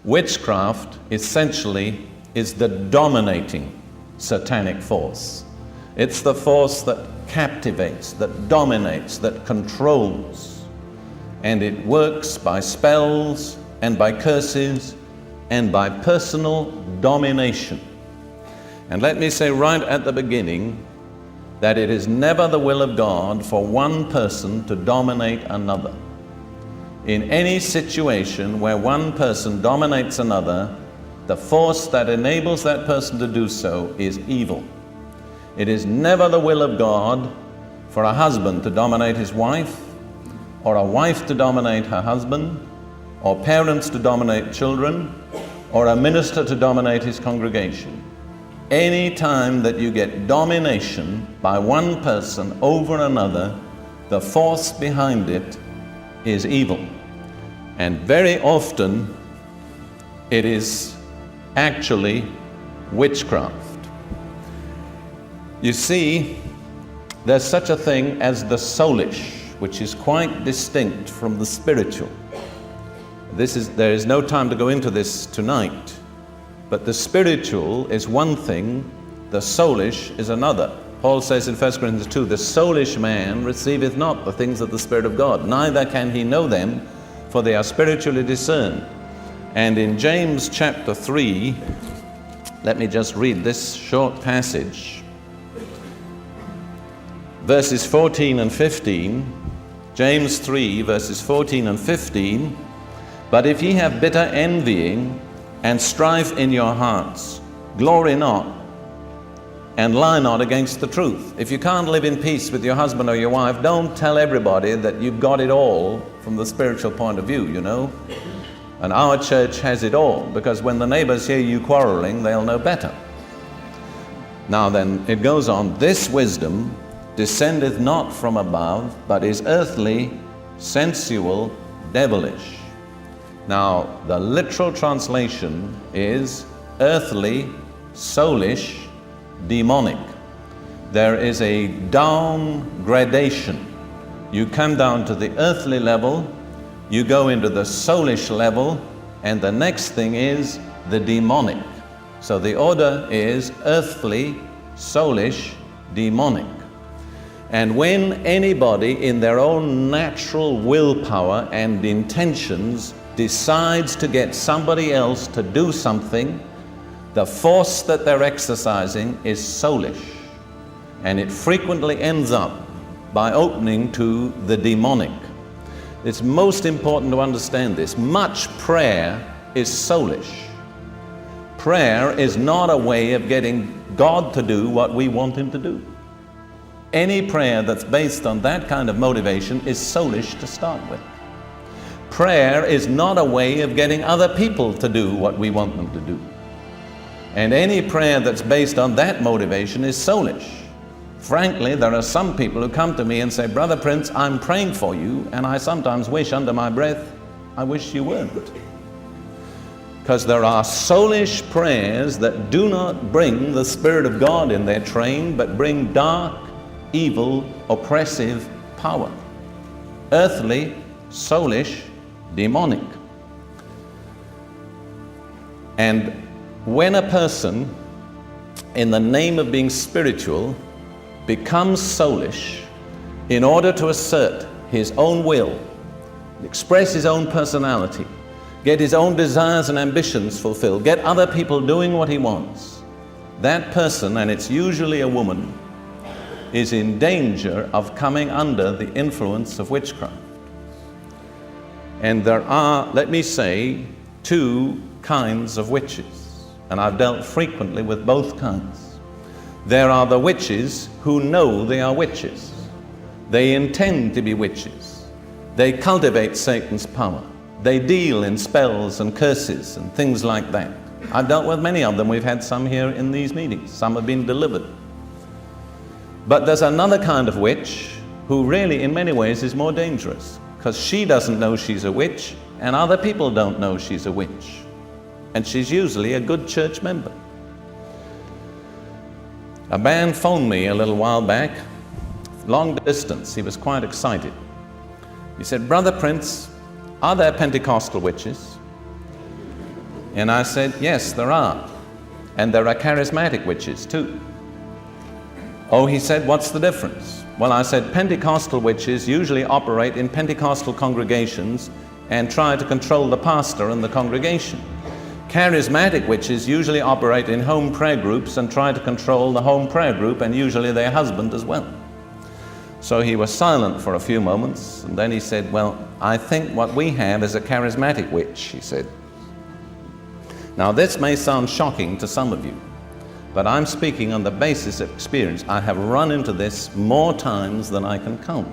Witchcraft essentially is the dominating satanic force. It's the force that captivates, that dominates, that controls. And it works by spells and by curses and by personal domination. And let me say right at the beginning that it is never the will of God for one person to dominate another. In any situation where one person dominates another, the force that enables that person to do so is evil. It is never the will of God for a husband to dominate his wife, or a wife to dominate her husband, or parents to dominate children, or a minister to dominate his congregation. Any time that you get domination by one person over another, the force behind it is evil. And very often it is actually witchcraft. You see, there's such a thing as the soulish, which is quite distinct from the spiritual. There is no time to go into this tonight, but the spiritual is one thing, the soulish is another. Paul says in 1 Corinthians 2, the soulish man receiveth not the things of the Spirit of God, neither can he know them, for they are spiritually discerned. And in James chapter 3, let me just read this short passage. Verses 14 and 15, James 3, verses 14 and 15, but if ye have bitter envying and strife in your hearts, glory not, and lie not against the truth. If you can't live in peace with your husband or your wife, don't tell everybody that you've got it all from the spiritual point of view, you know. And our church has it all, because when the neighbors hear you quarreling, they'll know better. Now then, it goes on, this wisdom descendeth not from above, but is earthly, sensual, devilish. Now, the literal translation is earthly, soulish, demonic. There is a down gradation. You come down to the earthly level, you go into the soulish level, and the next thing is the demonic. So the order is earthly, soulish, demonic. And when anybody in their own natural willpower and intentions decides to get somebody else to do something, the force that they're exercising is soulish. And it frequently ends up by opening to the demonic. It's most important to understand this. Much prayer is soulish. Prayer is not a way of getting God to do what we want Him to do. Any prayer that's based on that kind of motivation is soulish to start with. Prayer is not a way of getting other people to do what we want them to do. And any prayer that's based on that motivation is soulish. Frankly, there are some people who come to me and say, Brother Prince, I'm praying for you, and I sometimes wish under my breath, I wish you weren't. Because there are soulish prayers that do not bring the Spirit of God in their train, but bring dark, evil, oppressive power. Earthly, soulish, demonic. And when a person, in the name of being spiritual, becomes soulish in order to assert his own will, express his own personality, get his own desires and ambitions fulfilled, get other people doing what he wants, that person, and it's usually a woman, is in danger of coming under the influence of witchcraft. And there are, let me say, two kinds of witches. And I've dealt frequently with both kinds. There are the witches who know they are witches. They intend to be witches. They cultivate Satan's power. They deal in spells and curses and things like that. I've dealt with many of them. We've had some here in these meetings. Some have been delivered. But there's another kind of witch who really, in many ways, is more dangerous, because she doesn't know she's a witch, and other people don't know she's a witch. And she's usually a good church member. A man phoned me a little while back, long distance. He was quite excited. He said, Brother Prince, are there Pentecostal witches? And I said, yes, there are. And there are charismatic witches too. Oh, he said, what's the difference? Well, I said, Pentecostal witches usually operate in Pentecostal congregations and try to control the pastor and the congregation. Charismatic witches usually operate in home prayer groups and try to control the home prayer group and usually their husband as well. So he was silent for a few moments, and then he said, well, I think what we have is a charismatic witch, he said. Now this may sound shocking to some of you, but I'm speaking on the basis of experience. I have run into this more times than I can count.